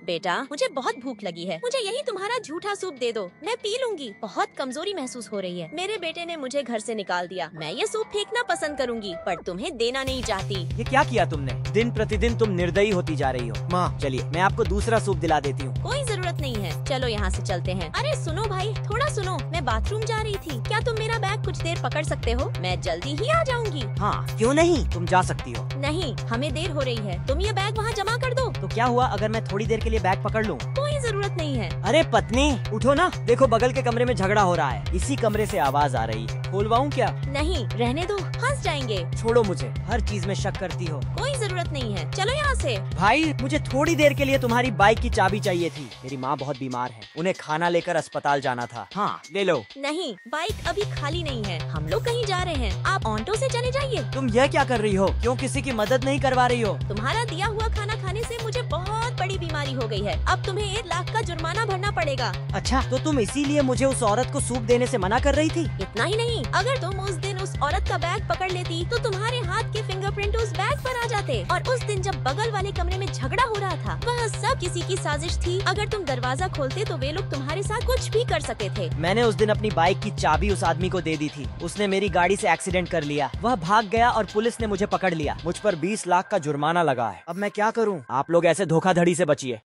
बेटा मुझे बहुत भूख लगी है, मुझे यही तुम्हारा झूठा सूप दे दो, मैं पी लूंगी। बहुत कमजोरी महसूस हो रही है। मेरे बेटे ने मुझे घर से निकाल दिया। मैं ये सूप फेंकना पसंद करूंगी पर तुम्हें देना नहीं चाहती। ये क्या किया तुमने? दिन प्रतिदिन तुम निर्दयी होती जा रही हो। माँ चलिए मैं आपको दूसरा सूप दिला देती हूँ। कोई जरूरत नहीं है, चलो यहाँ से चलते हैं। अरे सुनो भाई, थोड़ा सुनो, मैं बाथरूम जा रही थी, क्या तुम मेरा बैग कुछ देर पकड़ सकते हो? मैं जल्दी ही आ जाऊंगी। हाँ क्यों नहीं, तुम जा सकती हो। नहीं, हमें देर हो रही है, तुम ये बैग वहाँ जमा कर दो। तो क्या हुआ अगर मैं थोड़ी देर के लिए बैग पकड़ लूँ? कोई जरूरत नहीं है। अरे पत्नी उठो ना, देखो बगल के कमरे में झगड़ा हो रहा है, इसी कमरे से आवाज आ रही है। खोलवाऊं क्या? नहीं रहने दो, फंस जाएंगे। छोड़ो मुझे, हर चीज में शक करती हो। कोई जरूरत नहीं है, चलो यहाँ से। भाई मुझे थोड़ी देर के लिए तुम्हारी बाइक की चाबी चाहिए थी। मेरी माँ बहुत बीमार है, उन्हें खाना लेकर अस्पताल जाना था। हाँ ले लो। नहीं, बाइक अभी खाली नहीं है, हम लोग कहीं जा रहे हैं, आप ऑटो से चले जाइए। तुम यह क्या कर रही हो? क्यों किसी की मदद नहीं करवा रही हो? तुम्हारा दिया हुआ खाना खाने से मुझे बहुत बड़ी बीमारी हो गई है, अब तुम्हें 1 लाख का जुर्माना भरना पड़ेगा। अच्छा तो तुम इसीलिए मुझे उस औरत को सूप देने से मना कर रही थी? इतना ही नहीं, अगर तुम उस दिन उस औरत का बैग पकड़ लेती तो तुम्हारे हाथ के फिंगरप्रिंट उस बैग पर आ जाते। और उस दिन जब बगल वाले कमरे में झगड़ा हो रहा था, वह सब किसी की साजिश थी। अगर तुम दरवाजा खोलते तो वे लोग तुम्हारे साथ कुछ भी कर सकते थे। मैंने उस दिन अपनी बाइक की चाबी उस आदमी को दे दी थी, उसने मेरी गाड़ी से एक्सीडेंट कर लिया, वह भाग गया और पुलिस ने मुझे पकड़ लिया। मुझ पर 20 लाख का जुर्माना लगा है। अब मैं क्या करूं? आप लोग ऐसे धोखाधड़ी से बचिए।